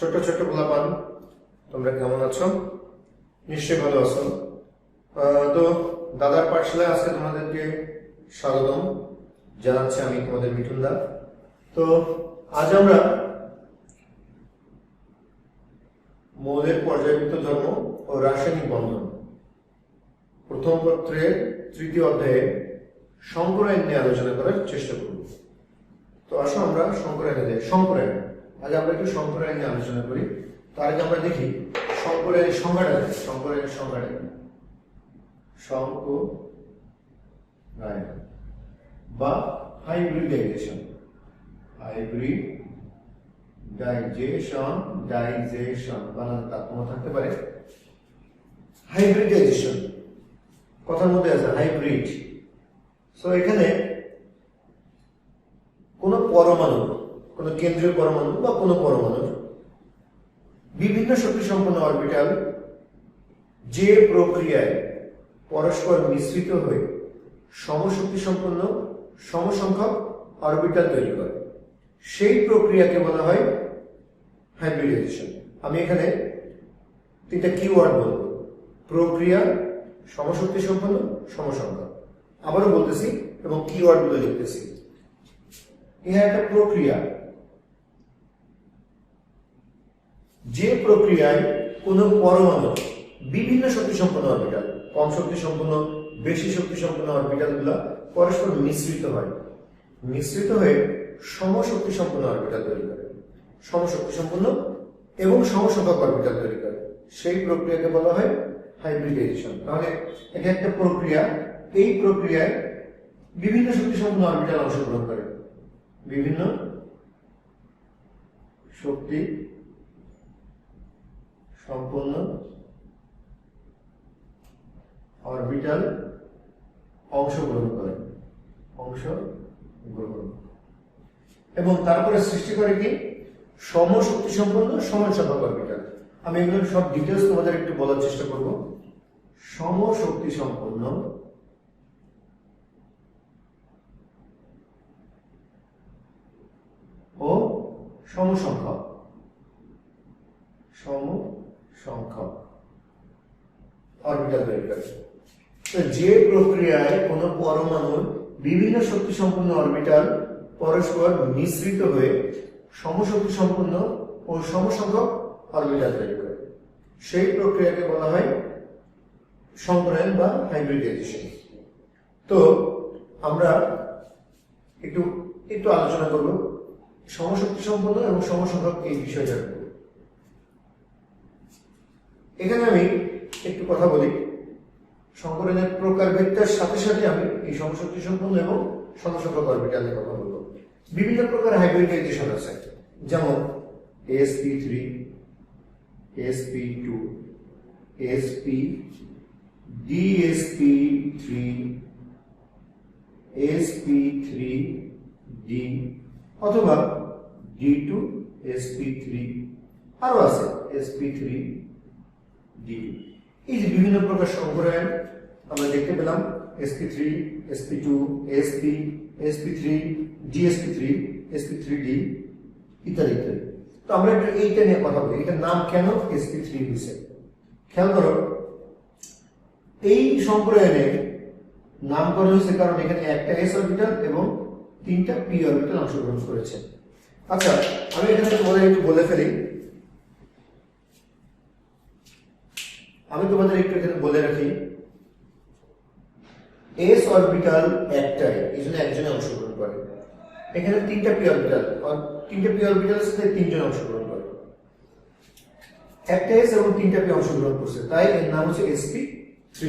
ছোট ছোট গোলাপান, তোমরা কেমন আছো? নিশ্চয়ই ভালো আছো। তো দাদার পাঠশালায় আজকে তোমাদেরকে স্বাগতম জানাচ্ছি আমি, তোমাদের মিঠুন দা। তো আজ আমরা মৌলের পর্যায়বৃত্ত ধর্ম ও রাসায়নিক বন্ধন প্রথম পত্রের তৃতীয় অধ্যায়ে সংকরায়ন নিয়ে আলোচনা করার চেষ্টা করব। তো আসো আমরা সংকরায়ন আগে আমরা একটু সংকরায়ন নিয়ে আলোচনা করি। তার আগে আমরা দেখি সংকরায়নের সংজ্ঞাটা কি। সংকরায়নের সংজ্ঞাটা কি? সংকরায়ন বা হাইব্রিডাইজেশন। ডাইজেশন বানান তাৎপর্য থাকতে পারে। হাইব্রিডাইজেশন কথার মধ্যে আছে হাইব্রিড। সো এখানে কোন পরমাণু, কোন কেন্দ্রীয় পরমাণু বা কোন পরমাণুর বিভিন্ন শক্তি সম্পন্ন অরবিটাল যে প্রক্রিয়ায় পরস্পর মিশ্রিত হয়ে সমশক্তি সম্পন্ন সমসংখ্যক অরবিটাল তৈরি করে, সেই প্রক্রিয়াকে বলা হয় হাইব্রিডাইজেশন। আমি এখানে তিনটা কিওয়ার্ড বলবো: প্রক্রিয়া, সমশক্তি সম্পন্ন, সমসংখ্যক। আবারও বলতেছি এবং কিওয়ার্ড গুলো লিখতেছি। ইহা একটা প্রক্রিয়া, যে প্রক্রিয়ায় কোন পরমাণু বিভিন্ন শক্তি সম্পন্ন অরবিটাল, কম শক্তি সম্পন্ন, বেশি শক্তি সম্পন্ন অরবিটাল গুলা পরস্পর মিশ্রিত হয়ে সমশক্তি সম্পন্ন অরবিটাল তৈরি করে, সমশক্তি সম্পন্ন এবং সমসংখ্যক অরবিটাল তৈরি করে, সেই প্রক্রিয়াকে বলা হয় হাইব্রিডাইজেশন। তাহলে এটা একটা প্রক্রিয়া, এই প্রক্রিয়ায় বিভিন্ন শক্তি সম্পন্ন অরবিটাল অংশগ্রহণ করে, বিভিন্ন শক্তি সম্পন্ন অরবিটাল অংশগ্রহণ এবং তারপরে সৃষ্টি করে কি সমশক্তি সম্পন্ন সমসংখ্যক অরবিটাল। আমি এগুলোর সব ডিটেলস তোমাদের একটু বলার চেষ্টা করব। সমশক্তি সম্পন্ন ও সমসংখ্যক অরবিটাল তৈরি করে। যে প্রক্রিয়ায় কোন পরমাণুর বিভিন্ন শক্তি সম্পন্ন অরবিটাল পরস্পর মিশ্রিত হয়ে সমশক্তি সম্পন্ন ও সমসংখ্যক অরবিটাল তৈরি করে, সেই প্রক্রিয়াকে বলা হয় সংকরায়ন বা হাইব্রিডাইজেশন। তো আমরা একটু আলোচনা করব সমশক্তি সম্পন্ন এবং সমসংখ্যক এই বিষয়টার উপর। এখানে আমি একটু কথা বলি সংকরায়নের প্রকারভেদটার সাথে সাথে আমি এই সমশক্তি সম্পন্ন এবং সমসংখ্যক অরবিটালের কথা বলবো। বিভিন্ন প্রকার হাইব্রিডাইজেশন আছে, যেমন sp3, sp2, sp, dsp3, sp3d অথবা d2, sp3, আরো আছে sp3d। এই যে বিভিন্ন প্রকার সংকরায়ন আমরা দেখতে পেলাম, sp3, sp2, sp, sp3, dsp3, sp3d ইত্যাদি ইত্যাদি। তো আমরা একটু এইটা নিয়ে কথা বলি, এটার নাম কেন sp3 হয়েছে। খেয়াল করো, এই সংকরায়নের নামকরণ হয়েছে কারণ এখানে একটা s অরবিটাল এবং তিনটা p অরবিটাল অংশগ্রহণ করেছে। আচ্ছা, আমি এখানে তোমাদের একটু বলে ফেলি, এখানে বলে রাখি, s অরবিটাল একটাই, এই জন্য একজনে অংশগ্রহণ করে। এখানে তিনটা p অরবিটাল, এর সাথে তিনজন অংশগ্রহণ করে, একটা s এবং তিনটা p অংশগ্রহণ করছে, তাই এর নাম হচ্ছে sp3।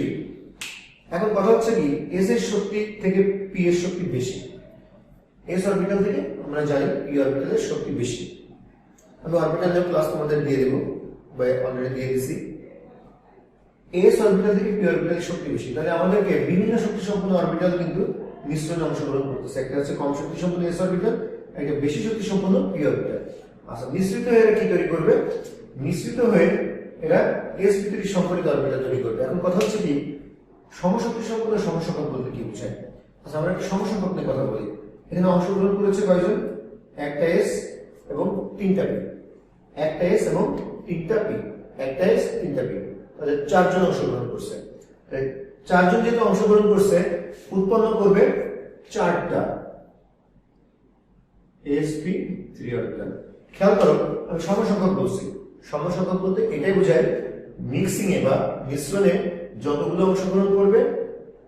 এখন কথা হচ্ছে কি, s এর শক্তি থেকে p এর শক্তি বেশি। s অরবিটাল থেকে আমরা জানি p অরবিটালের শক্তি বেশি। আমি অরবিটালের ক্লাস তোমাদের দিয়ে দেব বা অলরেডি দিয়ে দিছি। s অরবিটাল থেকে p অরবিটালের শক্তি বেশি, তাহলে আমাদেরকে বিভিন্ন শক্তি সম্পন্ন অরবিটাল কিন্তু মিশ্রণে অংশগ্রহণ করতেছে। একটা হচ্ছে কম শক্তি সম্পন্ন s অরবিটাল, একটা বেশি শক্তি সম্পন্ন p অরবিটাল। আচ্ছা, মিশ্রিত হয়ে এরা কি তৈরি করবে? মিশ্রিত হয়ে এরা sp3 সংকরিত অরবিটাল তৈরি করবে। এখন কথা হচ্ছে কি, সমশক্তি সম্পন্ন সমসংখ্যক বলতে কি বোঝায়? আচ্ছা, আমরা একটা সমসংখ্যক নিয়ে কথা বলি। এখানে অংশগ্রহণ করেছে কয়জন? একটা s এবং তিনটা p। একটা এস এবং তিনটা পি, একটা এস তিনটা পি, তাহলে 4 জন অংশগ্রহণ করছে। 4 জন যেহেতু অংশগ্রহণ করছে উৎপন্ন করবে 4টা sp3 অরবিটাল। খেয়াল করো আমি সমসংখ্যক বলছি, সমসংখ্যক বলতে এটাই বোঝায় মিক্সিং এ বা মিশ্রণে যতগুলো অংশগ্রহণ করবে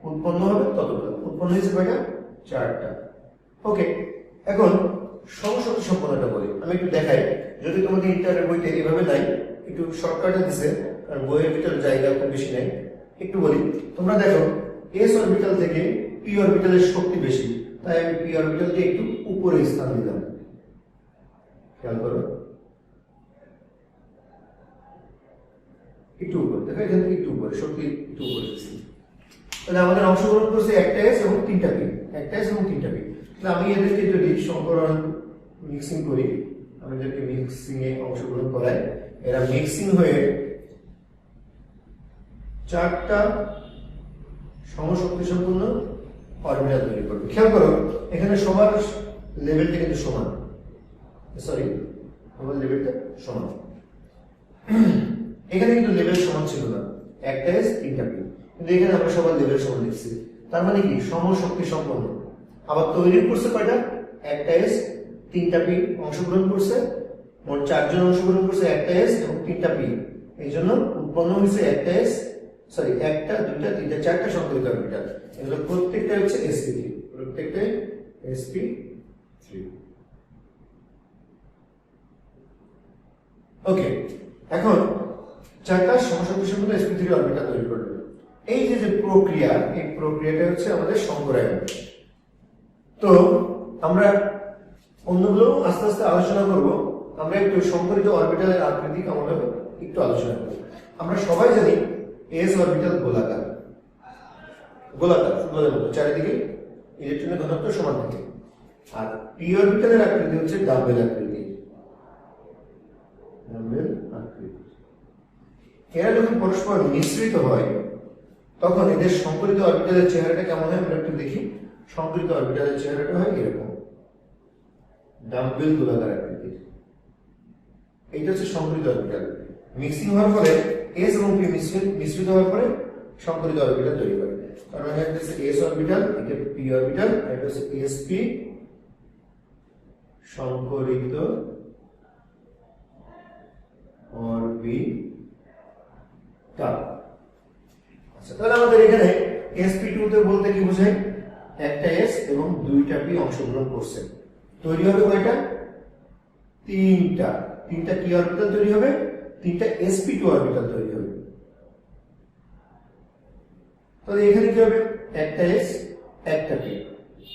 উৎপন্ন হবে ততগুলো। উৎপন্ন হয়েছে কয়টা? 4টা। ওকে, এখন সমশক্তি সম্পন্নটা বলি। আমি একটু দেখাই, যদি তোমাদের ইন্টারের বইতে এভাবে নাই, একটু শর্টকাটে দিছে, কারণ বইয়ের ভিতরে জায়গা খুব বেশি নাই। একটু বলি, তোমরা দেখো এস অরবিটাল থেকে পি অরবিটালের শক্তি বেশি, তাই আমি পি অরবিটালকে একটু উপরে স্থান দিলাম। খেয়াল করো, একটু উপরে, দেখো এখান থেকে একটু উপরে, শক্তি একটু উপরে দিচ্ছি। তাহলে আমাদের অংশগ্রহণ করছে একটা এস এবং তিনটা পি, একটা এস এবং তিনটা পি। তাহলে আমি এদেরকে যদি সংকরণ মিক্সিং করি, আমি এদেরকে মিক্সিং এ অংশগ্রহণ করাই, এরা মিক্সিং হয়ে 4টা সমশক্তি সম্পন্ন অরবিটাল তৈরি করবে। খেয়াল করো এখানে সবার লেভেলটা কিন্তু সমান, সরি আমার লেভেলটা সমান। এখানে কিন্তু লেভেল সমান ছিল না, একটা এস তিনটা পি, কিন্তু এখানে আমরা সবার লেভেল সমান লিখছি। তার মানে কি সমশক্তি সম্পন্ন। আবার তৈরি করছে কয়টা? একটা এস তিনটা পি অংশগ্রহণ করছে, মোট 4 জন অংশগ্রহণ করছে একটা এস এবং তিনটা পি। এই জন্য উৎপন্ন হয়েছে একটা এস, সরি একটা দুইটা তিনটা 4টা সংকলিত অরবিটাল। এগুলো প্রত্যেকটা হচ্ছে sp3, প্রত্যেকটাই sp3। ওকে, এখন 4টা সমশক্তি সম্পন্ন sp3 অরবিটাল তৈরি করবে। এই যে যে প্রক্রিয়া, এই প্রক্রিয়াটা হচ্ছে আমাদের সংকরায়ন। তো আমরা অন্যগুলো আস্তে আস্তে আলোচনা করব। আমরা একটু সংকরিত অরবিটালের আকৃতি কেমন হবে একটু আলোচনা করব। আমরা সবাই জানি এস অরবিটাল গোলাকার, গোলাকার ফুটবলের মতো, চারিদিকে ইলেকট্রনের ঘনত্ব সমান থাকে। আর পি অরবিটালের আকৃতি হচ্ছে ডাম্বেল আকৃতি, ডাম্বেল আকৃতি। এরা যখন পরস্পর মিশ্রিত হয় তখন এদের সংকরিত অরবিটালের চেহারাটা কেমন হয় আমরা একটু দেখি। সংকরিত অরবিটালের চেহারাটা হয় এরকম, ডাম্বেল গোলাকার আকৃতির। এইটা হচ্ছে সংকরিত অরবিটাল। মিক্সিং হওয়ার ফলে এস এবং পি মিশ্রিত হওয়ার পরে সংকরিত অরবিটাল তৈরি করে। তার মানে এটা হচ্ছে এস অরবিটাল, এটা পি অরবিটাল, এটা হচ্ছে sp সংকরিত অরবিটাল। আচ্ছা, তাহলে আমাদের এখানে sp2 তে বলতে কি বোঝায়? একটা এস এবং দুইটা পি অংশগ্রহণ করছে, তৈরি হবে কয়টা? তিনটা কি অরবিটাল তৈরি হবে? তিনটা sp2 অরবিটাল তৈরি হবে। তাহলে এখানে কি হবে? একটা এস একটা পি,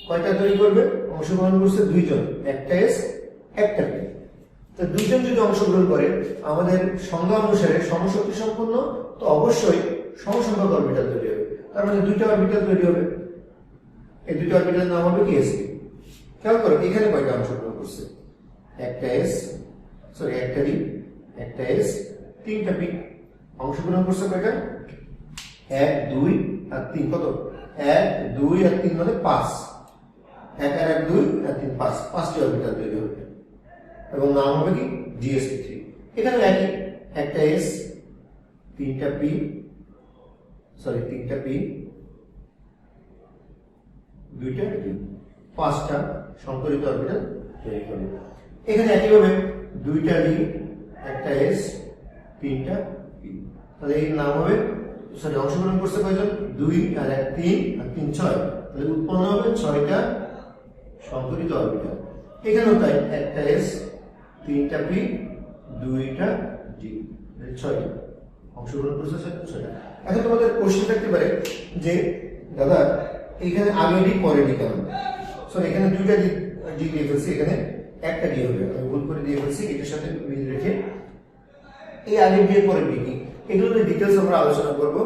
কয়টা তৈরি করবে? অংশগ্রহণ করছে 2 জন, একটা এস একটা পি। তো 2 জন যদি অংশগ্রহণ করে আমাদের সংজ্ঞা অনুসারে সমশক্তি সম্পন্ন, তো অবশ্যই সমসংখ্যক অরবিটাল তৈরি হবে। তার মানে 2টা অরবিটাল তৈরি হবে, এই 2টা অরবিটালের নাম হবে কি? sp। খেয়াল করো এখানে কয়টা অংশগ্রহণ করছে? একটা এস, সরি একটা ডি, একটা এস তিনটা পি অংশগ্রহণ করছে কয়টা? 1 2 আর 3, কত? 1 2 আর 3 মানে 5, 1 আর 1 2 আর 3 5, 5টি অরবিটাল তৈরি হবে এবং নাম হবে কি? dsp3। এখানে একই, একটা এস তিনটা পি, সরি তিনটা পি দুইটা পি, 5টা সংকরিত অরবিটাল তৈরি করবে। এখানে একইভাবে 2টা ডি, একটা এস তিনটা পি, তাহলে এর নাম হবে, সরি অংশগ্রহণ করছে কয়জন? 2 আর 1 3 আর 3 6, তাহলে উৎপন্ন হবে 6টা সংকরিত অরবিটাল। এখানেও তাই, একটা এস তিনটা পি 2টা ডি, 6টা অংশগ্রহণ করছে 6টা। এখন তোমাদের কোশ্চেন থাকতে পারে যে দাদা এখানে আগে ডি পরে ডি কেন? সরি এখানে 2টা ডি দিয়ে ফেলছি, এখানে একটা ডি হবে, আমি ভুল করে দিয়ে ফেলছি, এটার সাথে মিল রেখে। এই আগে ডি এর পরে ডি কি, এগুলো নিয়ে ডিটেইলস আমরা আলোচনা করব।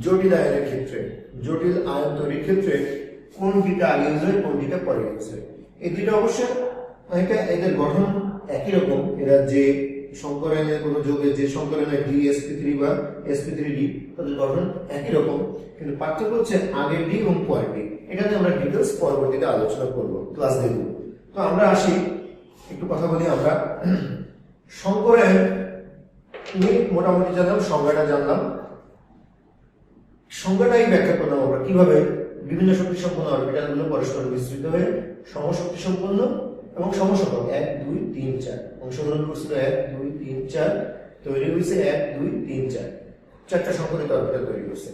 জটিল আয়নের ক্ষেত্রে, জটিল আয়ন তৈরির ক্ষেত্রে কোন ডিটা আগে ইউজ হয়, কোন ডিটা পরে ইউজ হয়। এই দুটো অবশ্যই এদের গঠন একই রকম। এরা যে সংকরায়নের কোনো যোগে যে সংকরায়নের dsp3 বা sp3d, তাদের গঠন একই রকম, কিন্তু পার্থক্য হচ্ছে আগের ডি এবং পরের ডি। এখানে আমরা ডিটেইলস পরবর্তীতে আলোচনা করব, ক্লাস দেখব। তো আমরা আসি, একটু কথা বলি আমরা সংকরায়ন নিয়ে মোটামুটি জানলাম, সংজ্ঞাটা জানলাম। সংজ্ঞাটাই ব্যাখ্যা করলাম আমরা কিভাবে বিভিন্ন শক্তি সম্পন্ন অরবিটাল গুলো পরস্পর বিস্তৃত হয়ে সমশক্তি সম্পন্ন এবং সমসংখ্যক 1 2 3 4 অংশগ্রহণ করছিল 1 2 3 4, তৈরি হয়েছে 1 2 3 4, চারটা সংকরিত অরবিটাল তৈরি করছে।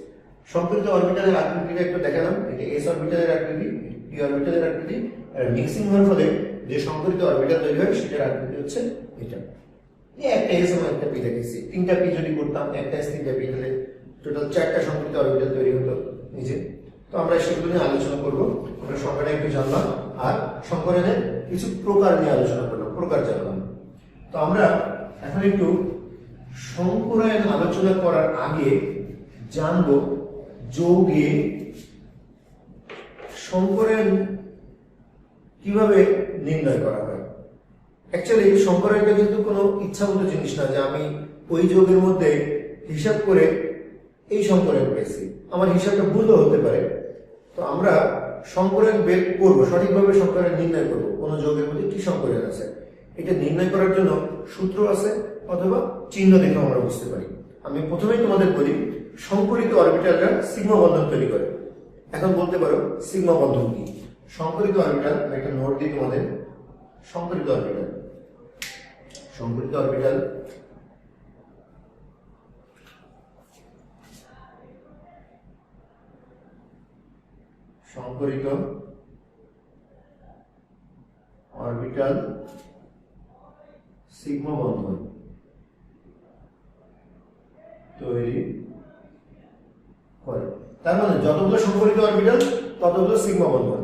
সংকরিত অরবিটালের আকৃতিটা একটু দেখালাম, এটা এস অরবিটালের আকৃতি, পি অরবিটালের আকৃতি, আর মিক্সিং হওয়ার ফলে যে সংকরিত অরবিটাল তৈরি হয় সেটার আকৃতি হচ্ছে এটা। এই একটা এস এবং একটা পি দেখেছি, তিনটা পি যদি করতাম, একটা এস তিনটা পি, তাহলে টোটাল চারটা সংকরিত অরবিটাল তৈরি হতো নিজে। তো আমরা সেগুলো নিয়ে আলোচনা করব। আমরা সংখ্যাটা একটু জানলাম আর সংকরণের কিছু প্রকার নিয়ে আলোচনা করলাম, প্রকার জানলাম। তো আমরা এখন একটু সংকরায়ন আলোচনা করার আগে জানবো যৌগে সংকরায়ন কিভাবে নির্ণয় করা হয়। অ্যাকচুয়ালি সংকরায়নটা কিন্তু কোনো ইচ্ছামতো জিনিস না যে আমি ওই যৌগের মধ্যে হিসাব করে এই সংকরায়ন পেয়েছি, আমার হিসাবটা ভুলও হতে পারে। তো আমরা সংকরায়ন বের করবো, সঠিকভাবে সংকরায়ন নির্ণয় করবো কোন যৌগের মধ্যে কি সংকরায়ন আছে। এটা নির্ণয় করার জন্য সূত্র আছে অথবা চিহ্ন দেখে আমরা বুঝতে পারি। আমি প্রথমেই তোমাদের বলি, সংকরিত অরবিটালরা সিগমা বন্ধন তৈরি করে। এখন বলতে পারো সিগমা বন্ধন কি? সংকরিত অরবিটাল, একটা নোট দিই তোমাদের। সংকরিত অরবিটাল, সংকরিত অরবিটাল সংকরিত অরবিটাল সিগমা বন্ধন তৈরি করে। তার মানে যতগুলো সংকরিত অরবিটাল ততগুলো সিগমা বন্ধন।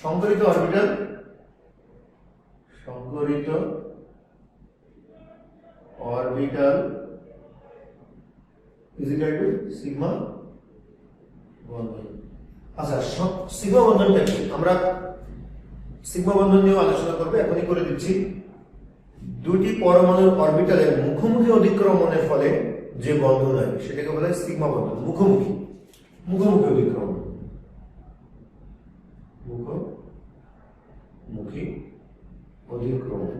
সংকরিত অরবিটাল, সংকরিত orbital is equal to sigma বন্ধন। আচ্ছা, সিগমা বন্ধনটা কি? আমরা সিগমা বন্ধন নিয়ে আলোচনা করবো, এখনই করে দিচ্ছি। দুটি পরমাণুর অরবিটালের মুখোমুখি অধিক্রমণের ফলে যে বন্ধন হয় সেটাকে বলা হয় সিগমা বন্ধন। মুখোমুখি, মুখোমুখি অধিক্রমণ, মুখোমুখি অধিক্রমণ।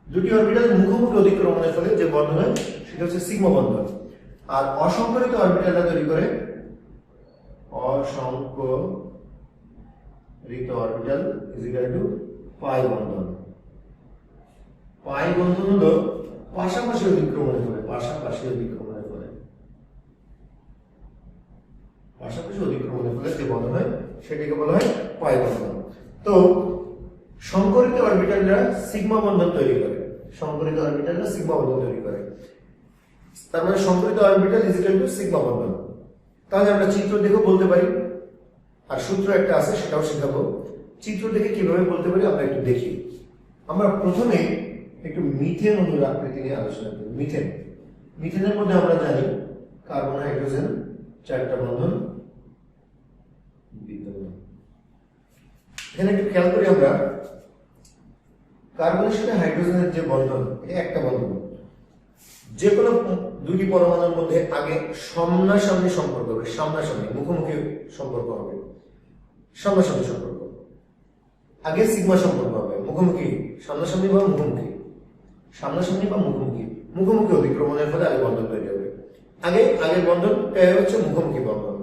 দুটি অরবিটাল মুখোমুখি অধিক্রমণের ফলে যে বন্ধন হয় সেটা হচ্ছে সিগমা বন্ধন। আর অসংকরিত অরবিটালটা তৈরি করে অসংকরিত অরবিটাল ইজ ইকুয়াল টু পাই বন্ধন। পাই বন্ধন হলো পাশাপাশি অধিক্রমণের ফলে, পাশাপাশি অধিক্রমণের ফলে, পাশাপাশি অধিক্রমণের ফলে যে বন্ধন হয় সেটাকে বলা হয় পাই বন্ধন। তো সংকরিত অরবিটালরা সিগমা বন্ধন তৈরি করে, সংকরিত অরবিটালরা সিগমা বন্ধন তৈরি করে। তার মানে সংকরিত orbital is equal to sigma বন্ধন। তাহলে আমরা চিত্র দেখে বলতে পারি, আর সূত্র একটা আছে সেটাও শেখাবো। চিত্র দেখে কিভাবে বলতে পারি আমরা একটু দেখি। আমরা প্রথমে একটু মিথেন অণুর আকৃতি নিয়ে আলোচনা করি। মিথেন, মিথেনের মধ্যে আমরা জানি কার্বন হাইড্রোজেন চারটা বন্ধন বিদ্যমান। এখানে একটু খেয়াল করি আমরা, কার্বনের সাথে হাইড্রোজেনের যে বন্ধন, এটা একটা বন্ধন। যে কোনো দুটি পরমাণুর মধ্যে আগে সামনাসামনি সম্পর্ক হবে, সামনাসামনি মুখোমুখি সম্পর্ক হবে, সামনাসামনি সম্পর্ক। আগে সিগমা সম্পর্ক হবে, মুখোমুখি, সামনাসামনি বা মুখোমুখি, সামনাসামনি বা মুখোমুখি, মুখোমুখি অধিক্রমণের ফলে আগে বন্ধন তৈরি হবে। আগের বন্ধনটা হচ্ছে মুখোমুখি বন্ধন,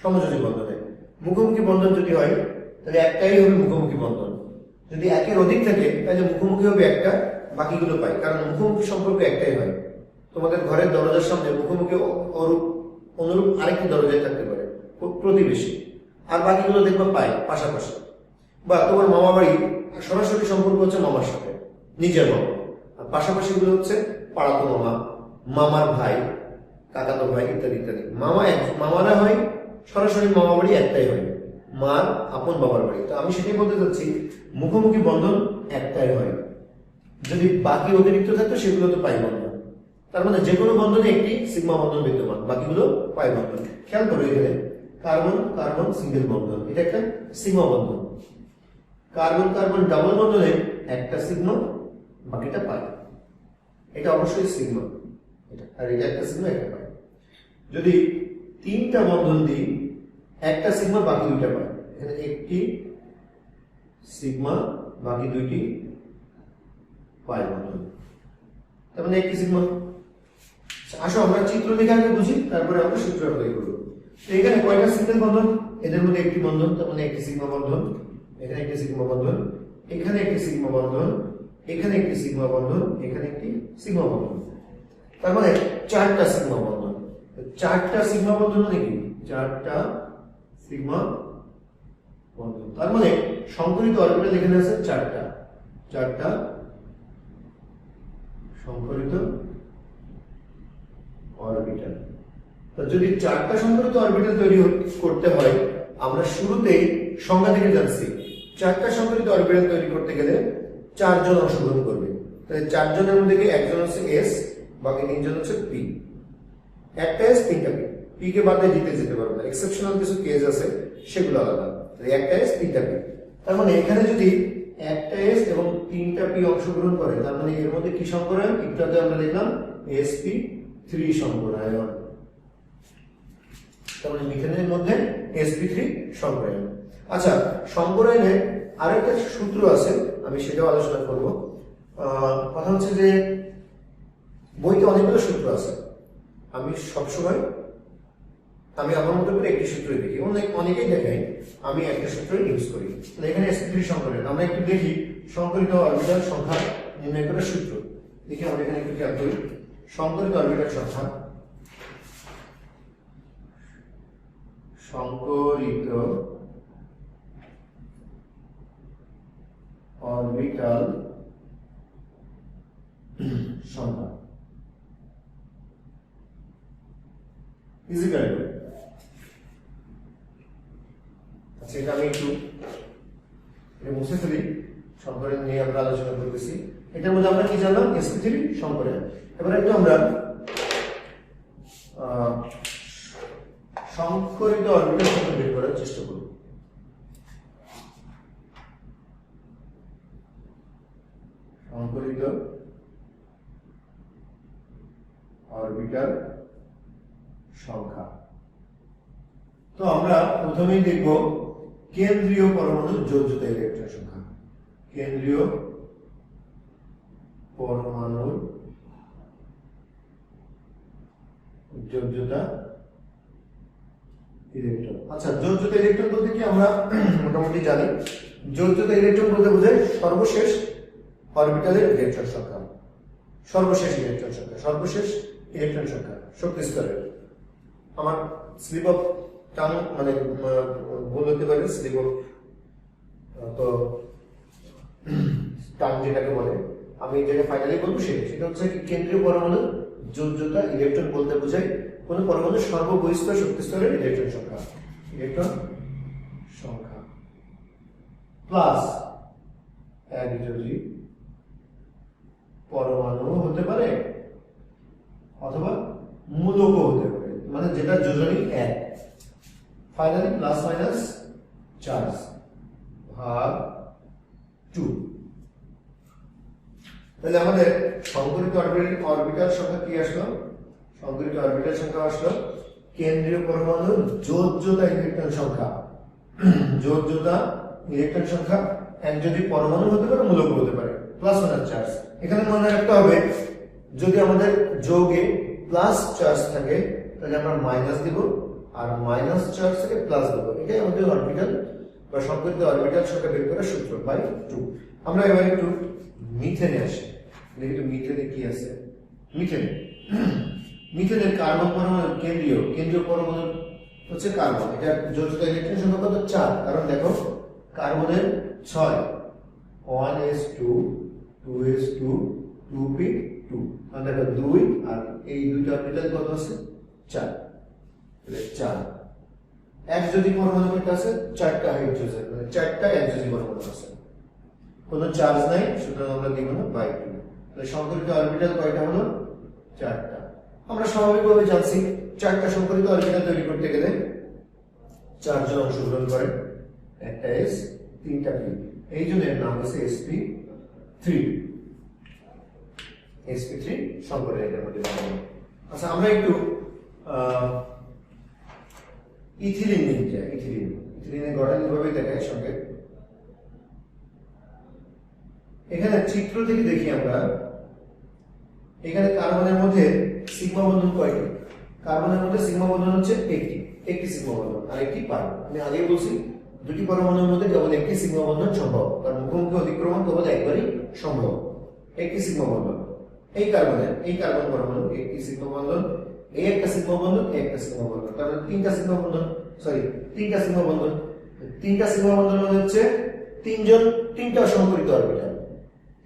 সমযোজী বন্ধনে। মুখোমুখি বন্ধন যদি হয় তাহলে একটাই হবে মুখোমুখি বন্ধন। যদি একের অধিক থাকে তাহলে মুখোমুখি হবে একটা, বাকিগুলো পাই, কারণ মুখোমুখি সম্পর্ক একটাই হয়। তোমাদের ঘরের দরজার সামনে মুখোমুখি অনুরূপ আরেকটি দরজায় থাকতে পারে, প্রতিবেশী, আর বাকিগুলো দেখবা পাই পাশাপাশি। বা তোমার মামা বাড়ি সরাসরি সম্পর্ক হচ্ছে মামার সাথে, নিজের মামা, আর পাশাপাশি গুলো হচ্ছে পাড়াতো মামা, মামার ভাই, কাকাতো ভাই ইত্যাদি ইত্যাদি। মামারা হয় সরাসরি মামা বাড়ি একটাই হয়, মার আপন বাবার বাড়ি। তো আমি সেটাই বলতে চাচ্ছি, মুখোমুখি বন্ধন একটাই হয়। যদি বাকি অতিরিক্ত থাকতো সেগুলো তো পাই বন্ধন। তার মানে যে কোনো বন্ধনে একটি সিগমা বন্ধন বিদ্যমান, বাকিগুলো পাই বন্ধন। খেয়াল করো এখানে কার্বন কার্বন সিঙ্গেল বন্ধন, এটা একটা সিগমা বন্ধন। কার্বন কার্বন ডাবল বন্ধনে একটা সিগমা, বাকিটা পাই, এটা অবশ্যই সিগমা, এটা আর এটা একটা সিগমা, একটা পাই। যদি তিনটা বন্ধন দিই, একটা সিগমা বাকি দুইটা পাই, এখানে একটি সিগমা বাকি দুইটি পাই বন্ধন। তার মানে একটি সিগমা। আসো আমরা চিত্র দেখে আগে বুঝি, তারপরে আমরা সূত্র অ্যাপ্লাই করব। তো এখানে কয়টা সিঙ্গেল বন্ধন? এদের মধ্যে একটি বন্ধন, তার মানে একটি সিগমা বন্ধন, এখানে একটি সিগমা বন্ধন, এখানে একটি সিগমা বন্ধন, এখানে একটি সিগমা বন্ধন, এখানে একটি সিগমা বন্ধন। তার মানে চারটা সিগমা বন্ধন। চারটা সিগমা বন্ধন মানে কি? চারটা সিগমা বন্ধন। তার মানে সংকরিত অরবিটাল এখানে আছে চারটা, চারটা সংকরিত অরবিটাল। তো যদি চারটা সংকরিত অরবিটাল তৈরি করতে হয়, আমরা শুরুতেই সংজ্ঞা থেকে জানছি চারটা সংকরিত অরবিটাল তৈরি করতে গেলে চারজন অংশগ্রহণ করবে। তাহলে চারজনের মধ্যে একজন হচ্ছে এস, বাকি তিনজন হচ্ছে পি। একটা এস তিনটা পি, পি কে বাদ দিয়ে জিতে যেতে পারবে না, এক্সেপশনাল কিছু কেস আছে সেগুলো আলাদা। একটা এস তিনটা পি, তার মানে এখানে যদি একটা এস এবং তিনটা পি অংশগ্রহণ করে, তার মানে এর মধ্যে কি সংকরায়ন? একটু আগে আমরা দেখলাম sp3 সংকরায়ন। তার মানে মিথেনের মধ্যে sp3 সংকরায়ন। আচ্ছা, সংকরায়নের আরেকটা সূত্র আছে, আমি সেটাও আলোচনা করব। কথা হচ্ছে যে বইতে অনেকগুলো সূত্র আছে, আমি সবসময় আমার মতো করে একটি সূত্র দেখি, অনেকেই দেখাই, আমি একটা সূত্র ইউজ করি। এখানে sp3 সংকরায়ন, আমরা একটু দেখি সংকরিত অরবিটাল সংখ্যা নির্ণয় করার সূত্র দেখি। আমরা এখানে একটু খেয়াল করি, সংকরিত অরবিটাল সংখ্যা, সংকরিত অরবিটাল সংখ্যা ইজিক্যাল টু, আচ্ছা এটা আমি একটু মুছে ফেলি, সংকরায়ন নিয়ে আমরা আলোচনা করতেছি। এটার মধ্যে আমরা কি জানলাম? sp3 সংকরায়ন। এবার একটু আমরা সংকরিত অরবিটাল সংখ্যা বের করার চেষ্টা করব। সংকরিত অরবিটাল সংখ্যা। তো আমরা প্রথমেই দেখব কেন্দ্রীয় পরমাণুর যোজ্যতা ইলেকট্রন সংখ্যা। কেন্দ্রীয় পরমাণুর যোজ্যতা ইলেকট্রন। আচ্ছা, যোজ্যতা ইলেকট্রন বলতে কি আমরা মোটামুটি জানি, যোজ্যতা ইলেকট্রন বলতে বোঝায় সর্বশেষ অরবিটালের ইলেকট্রন সংখ্যা, সর্বশেষ ইলেকট্রন সংখ্যা, সর্বশেষ ইলেকট্রন সংখ্যা শক্তি স্তরের। আমার স্লিপ অফ টাং মানে ভুল হতে পারে, স্লিপ অফ তো টাং যেটাকে বলে, আমি যেটা ফাইনালি বলবো সেটা হচ্ছে কি কেন্দ্রীয় পরমাণুর যোজ্যতা ইলেকট্রন বলতে বোঝায় কোন পরমাণুর সর্ববহিঃস্থ শক্তি স্তরের ইলেকট্রন সংখ্যা, ইলেকট্রন সংখ্যা প্লাস একযোজী পরমাণু হতে পারে অথবা মূলকও হতে পারে, মানে যেটা যোজনী এক। ফাইনালি প্লাস মাইনাস চার্জ ভাগ 2। তাহলে আমাদের সংকরিত অরবিটাল সংখ্যা কি আসলো? সংকরিত অরবিটাল সংখ্যা আসলো কেন্দ্রীয় পরমাণুর যোজ্যতা ইলেকট্রন সংখ্যা, যোজ্যতা ইলেকট্রন সংখ্যা এক যদি পরমাণু হতে পারে মূলক হতে পারে, প্লাস মাইনাস চার্জ। এখানে মনে রাখতে হবে যদি আমাদের যৌগে প্লাস চার্জ থাকে তাহলে আমরা মাইনাস দিব, আর মাইনাস চার্জ থেকে প্লাস দেব। এটাই আমাদের অরবিটাল বা সংকরিত অরবিটাল সংখ্যা বের করার সূত্র বাই 2। আমরা এবার একটু মিথেনে আসি, দেখি তো মিথেনে কি আছে। মিথেনের কার্বন পরমাণু কেন্দ্রীয় পরমাণু হচ্ছে কার্বন, এটা যোজ্যতা ইলেকট্রন সংখ্যা কত? 4। কারণ দেখো কার্বনের 6, 1s2 2s2 2p2, মানে দেখো 2 আর এই দুইটা অরবিটাল কত আছে? 4। তাহলে 4 একযোজী পরমাণু কয়টা আছে? 4টা হাইড্রোজেন, মানে 4টা একযোজী পরমাণু আছে, কোনো চার্জ নাই, সুতরাং আমরা দিব না বাই 2। তাহলে সংকরিত অরবিটাল কয়টা হলো? 4টা। আমরা স্বাভাবিকভাবে জানছি 4টা সংকরিত অরবিটাল তৈরি করতে গেলে 4 জন অংশগ্রহণ করে, একটা এস 3টা পি, এই জন্য এর নাম হচ্ছে sp3 সংকরায়নের মধ্যে। আচ্ছা, আমরা একটু ইথিলিন নিয়ে যাই। ইথিলিনের গঠন এভাবে দেখায় সঙ্গে এখানে চিত্র থেকে দেখি আমরা, এখানে কার্বনের মধ্যে সিগমা বন্ধন কয়টি? কার্বনের মধ্যে সিগমা বন্ধন হচ্ছে একটি সিগমা বন্ধন আর একটি পাই। আমি আগেই বলছি দুটি পরমাণুর মধ্যে কেবল একটি সিগমা বন্ধন সম্ভব, কারণ মুখোমুখি অতিক্রমণ কেবল একবারই সম্ভব। একটি সিগমা বন্ধন এই কার্বন পরমাণু একটি সিগমা বন্ধন, এই একটা সিগমা বন্ধন, এই একটা সিগমা বন্ধন, তারপরে তিনটা সিগমা বন্ধন, তিনটা সিগমা বন্ধন। তিনটা সিগমা বন্ধন মানে হচ্ছে তিনটা সংকরিত অরবিটাল।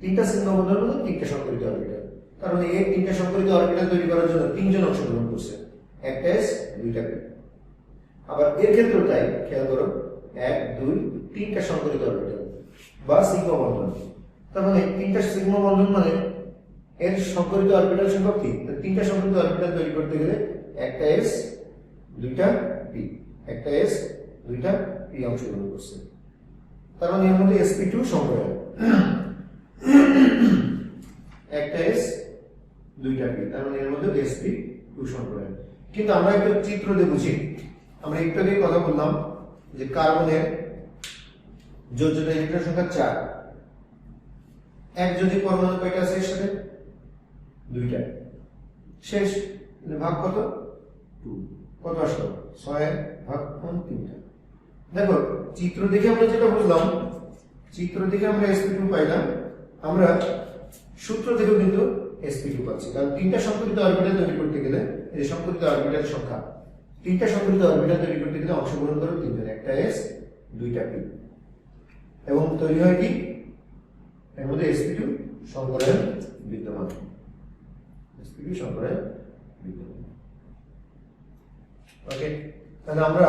তিনটা সিগমা বন্ধন মানে তিনটা সংকরিত অরবিটাল। কারণ এই তিনটা সংকরিত অরবিটাল তৈরি করার জন্য তিনজন অংশগ্রহণ করছে, একটা এস দুইটা পি। আবার এর ক্ষেত্রেও তাই, খেয়াল করো, 1 2 তিনটা সংকরিত অরবিটাল বা সিগমা বন্ধন। তার মানে তিনটা সিগমা বন্ধন মানে এর সংকরিত অরবিটাল সংখ্যা কি? তিনটা সংকরিত অরবিটাল তৈরি করতে গেলে একটা এস দুইটা পি, একটা এস দুইটা পি অংশগ্রহণ করছে। তার মানে এর মধ্যে sp2 সংকরণ, একটা এস দুইটা পি, তার মানে এর মধ্যে sp2 সংকরণ। কিন্তু আমরা একটু চিত্র দিয়ে বুঝি। আমরা একটু আগে কথা বললাম যে কার্বনের যোজ্যতা ইলেকট্রন সংখ্যা 4, এক যদি পরমাণু কয়টা আছে এর সাথে? দুইটা। শেষ, ভাগ কত? 2। কত আসলো? 6 ভাগ 3টা। দেখো চিত্র দেখে আমরা যেটা বুঝলাম, চিত্র দেখে আমরা sp2 পাইলাম, আমরা সূত্র থেকেও কিন্তু sp2 পাচ্ছি। কারণ তিনটা সংকরিত অরবিটাল তৈরি করতে গেলে এই সংকরিত অরবিটাল সংখ্যা, তিনটা সংকরিত অরবিটাল তৈরি করতে গেলে অংশগ্রহণ করে তিনজন, একটা এস দুইটা পি, এবং তৈরি হয় কি? এর মধ্যে sp2 সংকরায়ন বিদ্যমান, sp2 সংকরায়ন বিদ্যমান। ওকে, তাহলে আমরা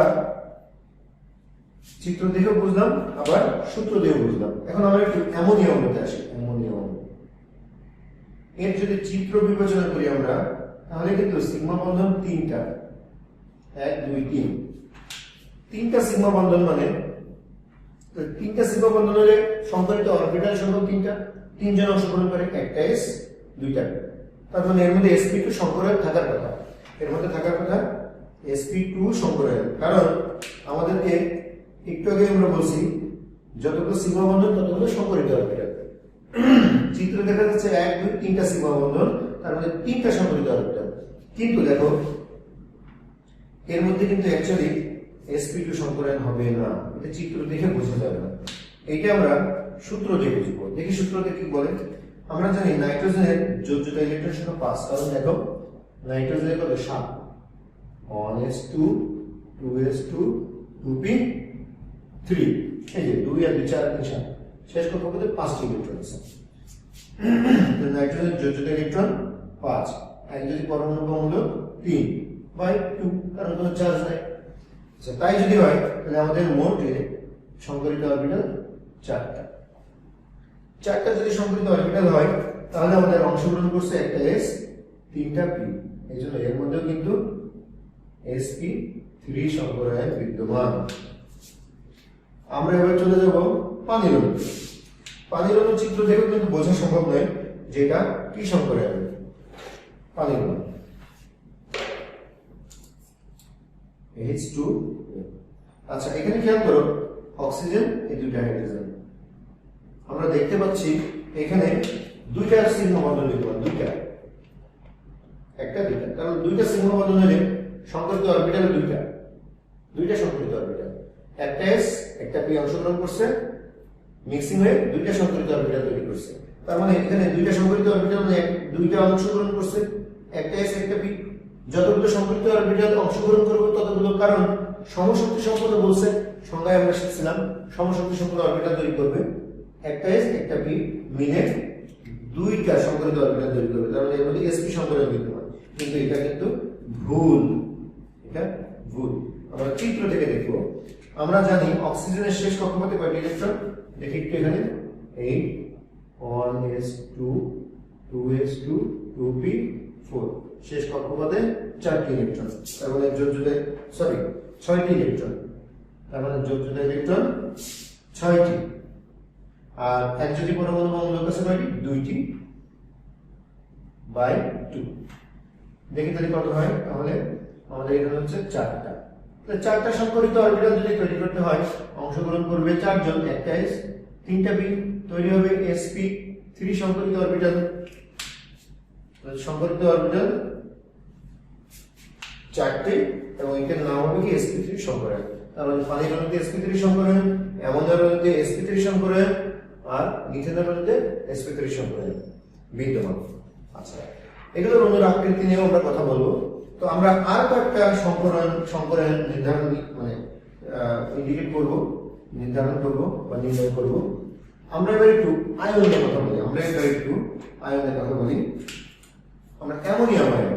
চিত্র দেখেও বুঝলাম, আবার সূত্র দিয়েও বুঝলাম। এখন আমরা একটু অ্যামোনিয়া অণুতে আসি। অ্যামোনিয়া অণু, এর যদি চিত্র বিবেচনা করি আমরা, তাহলে কিন্তু সিগমা বন্ধন তিনটা, 1 2 3, তিনটা সিগমা বন্ধন মানে তিনটা সিগমা বন্ধন হলে সংকরিত অরবিটাল সংখ্যা তিনটা, তিনজন অংশগ্রহণ করে, একটা এস দুইটা পি। তার মানে এর মধ্যে sp2 সংকরায়ন থাকার কথা, এর মধ্যে থাকার কথা sp2 সংকরায়ন। কারণ আমাদেরকে একটু আগে আমরা বলছি যতগুলো সিগমা বন্ধন ততগুলো সংকরিত অরবিটাল। চিত্র দেখা যাচ্ছে 1 2 তিনটা সিগমা বন্ধন, তার মধ্যে তিনটা সংকরিত অরবিটাল। কিন্তু দেখো এর মধ্যে কিন্তু অ্যাকচুয়ালি sp2 সংকরায়ন হবে না, এটা চিত্র দেখে বোঝা যাবে না। এইটা আমরা সূত্র দিয়ে বুঝবো। দেখি সূত্রতে কি বলে। আমরা জানি নাইট্রোজেনের যোজ্যতা ইলেকট্রন সংখ্যা 5, কারণ দেখো নাইট্রোজেনের কত 7, 1s2 2s2 2p3, এই যে 2 আর 2 4 আর 3 7, শেষ কক্ষপথে 5টি ইলেকট্রন আছে। নাইট্রোজেনের যোজ্যতা ইলেকট্রন 5, আর যদি পরমাণু মূলক 3/2, কারণ কোনো চার্জ নাই। আচ্ছা, তাই যদি হয় তাহলে আমাদের মোট সংকরিত অরবিটাল 4টা। 4টা যদি সংকরিত অরবিটাল হয় তাহলে আমাদের অংশগ্রহণ করছে একটা এস তিনটা পি, এই জন্য এর মধ্যেও কিন্তু sp3 সংকরায়ন বিদ্যমান। আমরা এবার চলে যাব পানির অণু। পানির অণু চিত্র দেখেও কিন্তু বোঝা সম্ভব নয় যেটা কি সংকরায়ন। পানির অণু H2, আচ্ছা এখানে খেয়াল করো অক্সিজেন, এই দুইটা হাইড্রোজেন। আমরা দেখতে পাচ্ছি এখানে দুইটা সিগমা বন্ধন বিদ্যমান, একটা দুইটা, কারণ দুইটা সিগমা বন্ধন হলে সংকরিত অরবিটাল দুইটা সংকরিত অরবিটাল, একটা এস একটা পি অংশগ্রহণ করছে, মিক্সিং হয়ে দুইটা সংকরিত অরবিটাল তৈরি করছে। তার মানে এখানে দুইটা সংকরিত অরবিটাল মানে দুইটা অংশগ্রহণ করছে, একটা এস একটা পি। যতগুলো সংকরিত অরবিটাল অংশগ্রহণ করবে ততগুলো, কারণ সমশক্তি সম্পন্ন বলছে, সংজ্ঞায় আমরা শিখছিলাম সমশক্তি সম্পন্ন অরবিটাল তৈরি করবে, একটা এস একটা পি মিলে দুইটা সংকরিত অরবিটাল তৈরি করবে। তার মানে এর মধ্যে sp সংকরায়ন বিদ্যমান। কিন্তু এটা কিন্তু ভুল, এটা ভুল। আমরা চিত্র থেকে দেখব। আমরা জানি অক্সিজেনের শেষ কক্ষপথে কয়টি ইলেকট্রন? দেখি একটু এখানে 8 1s2 2s2 2p4, শেষ কক্ষপথে 4টি ইলেকট্রন। তার মানে যোজ্যতা 6টি ইলেকট্রন, তার মানে যোজ্যতা ইলেকট্রন 6টি। আর একযোজী পরমাণু বা মূলক আছে কয়টি? 2/2। দেখি তাহলে কত হয়। তাহলে আমাদের এখানে হচ্ছে 4টা। তাহলে 4টা সংকরিত অরবিটাল যদি তৈরি করতে হয় অংশগ্রহণ করবে 4 জন, একটা এস তিনটা পি, তৈরি হবে sp3 সংকরিত অরবিটাল। সংকরিত অরবিটাল চারটি এবং এটার নাম হবে কি sp3 সংকরায়ন। তাহলে পানির অণুতে sp3 সংকরায়ন, অ্যামোনিয়ার অণুতে sp3 সংকরায়ন আর মিথেনের অণুতে sp3 সংকরায়ন বিদ্যমান। আচ্ছা, এগুলোর অণুর আকৃতি নিয়েও আমরা কথা বলবো। তো আমরা আর কয়েকটা সংকরায়ন নির্ধারণ মানে ইন্ডিকেট করব, নির্ধারণ করব বা নির্ণয় করব। আমরা এবার একটু আয়নের কথা বলি। আমরা অ্যামোনিয়াম আয়ন,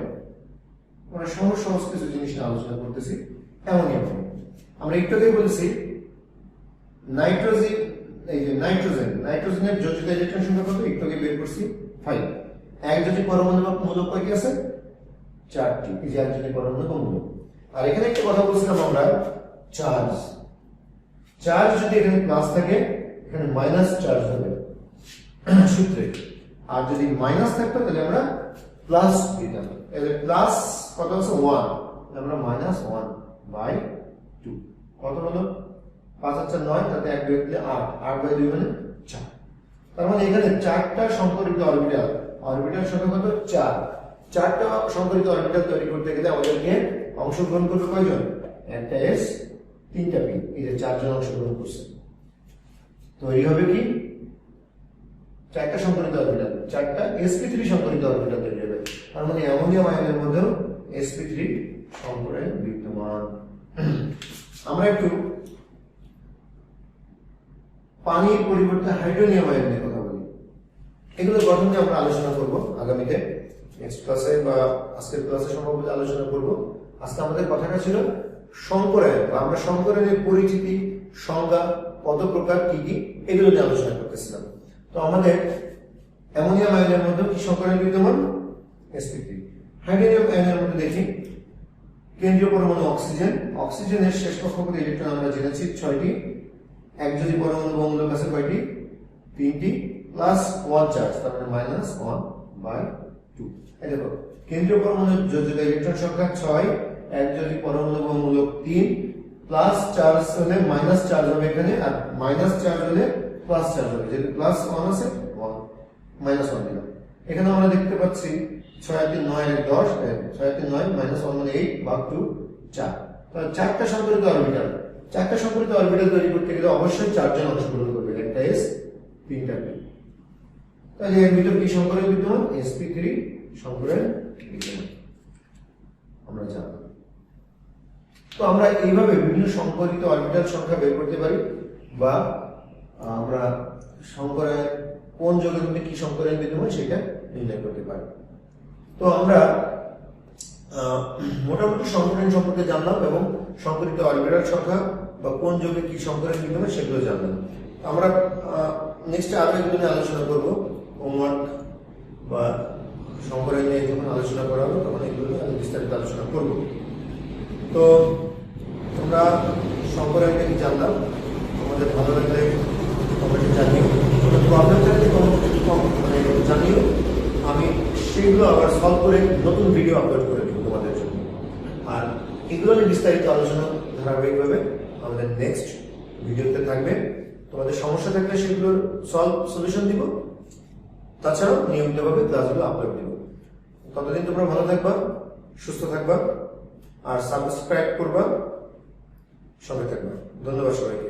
আমরা সহজ সহজ কিছু জিনিস নিয়ে আলোচনা করতেছি। অ্যামোনিয়াম আয়ন আমরা একটু আগে বলেছি নাইট্রোজেনের যোজিত ইলেকট্রন সংখ্যা কত, একটু আগে বের করছি 5। একযোজী পরমাণু মূলক কয়টি আছে? 4টি। এই যে একযোজী পরমাণু মূলক। আর এখানে একটা কথা বলছিলাম আমরা, চার্জ যদি এখানে প্লাস থাকে এখানে মাইনাস চার্জ হবে সূত্রে, আর যদি মাইনাস থাকতো তাহলে আমরা প্লাস দিতাম। এর প্লাস কত আছে 1, আমরা -1/2 কত হলো 5 আর 4 9, তাতে 1 2 দিলে 8, 8/2 মানে 4। তার মানে এখানে 4টা সংকরিত অরবিটাল সংখ্যা কত? 4। 4টা সংকরিত অরবিটাল তৈরি করতে গেলে আমাদেরকে অংশগ্রহণ করবে কয়জন? একটা s 3টা p। এই যে 4 জন অংশগ্রহণ করছে, তৈরি হবে কি 4টা সংকরিত অরবিটাল, 4টা sp3 সংকরিত অরবিটাল তৈরি হবে। তার মানে অ্যামোনিয়াম আয়নের মধ্যেও sp3 সংকরায়ন বিদ্যমান। আমরা একটু পানির পরিবর্তে হাইড্রোনিয়াম আয়ন নিয়ে কথা বলি। এগুলো গঠন নিয়ে আমরা আলোচনা করব আগামীতে, নেক্সট ক্লাসে বা আজকের ক্লাসে সম্ভবত আলোচনা করব। আজকে আমাদের কথাটা ছিল সংকরায়ন, বা আমরা সংকরায়নের পরিচিতি, সংজ্ঞা, কত প্রকার, কি কি, এগুলো নিয়ে আলোচনা করতেছিলাম। তো আমাদের অ্যামোনিয়াম আয়নের মধ্যে কি সংকরায়ন বিদ্যমান? sp3। হাইড্রোনিয়াম আয়নের মধ্যে দেখি কেন্দ্রীয় পরমাণু অক্সিজেন, অক্সিজেনের শেষ কক্ষপথে ইলেকট্রন আমরা জেনেছি 6টি। একযোজী পরমাণু মূলক আছে কয়টি? 3টি, প্লাস 1 চার্জ, তার মানে -1/2। এই দেখো কেন্দ্রীয় পরমাণু যোজিত ইলেকট্রন সংখ্যা 6, একযোজী পরমাণু মূলক 3, প্লাস চার্জ হলে মাইনাস চার্জ হবে এখানে, আর মাইনাস চার্জ হলে প্লাস চার্জ হবে। যেহেতু প্লাস 1 আছে 1 -1 দিলাম। এখানে আমরা দেখতে পাচ্ছি 6 আর 3 9 এর 10, 6 আর 3 9 -1 মানে 8/2 4। তাহলে 4টা সংকরিত অরবিটাল, 4টা সংকরিত অরবিটাল তৈরি করতে গেলে অবশ্যই 4 জন অংশগ্রহণ করবে, একটা s 3টা p। তাহলে এর ভিতর কি সংকরায়ন বিদ্যমান? sp3 সংকরায়ন বিদ্যমান আমরা জানলাম। তো আমরা এইভাবে বিভিন্ন সংকরিত অরবিটাল সংখ্যা বের করতে পারি, বা আমরা সংকরায়ন কোন যৌগের মধ্যে কি সংকরায়ন বিদ্যমান সেটা নির্ণয় করতে পারি। তো আমরা মোটামুটি সংকরায়ন সম্পর্কে জানলাম এবং সংকরিত অরবিটাল সংখ্যা বা কোন যৌগে কি সংকরায়ন বিদ্যমান সেগুলো জানলাম। আমরা নেক্সট আরো এগুলো নিয়ে আলোচনা করব। হোমওয়ার্ক বা সংকরায়ন নিয়ে যখন আলোচনা করা হবে তখন এগুলো নিয়ে আমি বিস্তারিত আলোচনা করব। তো তোমরা সংকরায়ন নিয়ে জানলাম, তোমাদের ভালো লাগলে কমেন্টে জানিও, প্রবলেম থাকলে মানে জানিও, আমি সেগুলো আবার সলভ করে নতুন ভিডিও আপলোড করে দেবো তোমাদের জন্য। আর এগুলো নিয়ে বিস্তারিত আলোচনা ধারাবাহিকভাবে আমাদের নেক্সট ভিডিওতে থাকবে। তোমাদের সমস্যা থাকলে সেগুলোর সলিউশন দিব, তাছাড়াও নিয়মিতভাবে ক্লাসগুলো আপলোড দিব। ততদিন তোমরা ভালো থাকবা, সুস্থ থাকবা, আর সাবস্ক্রাইব করবা, সঙ্গে থাকবা। ধন্যবাদ সবাইকে।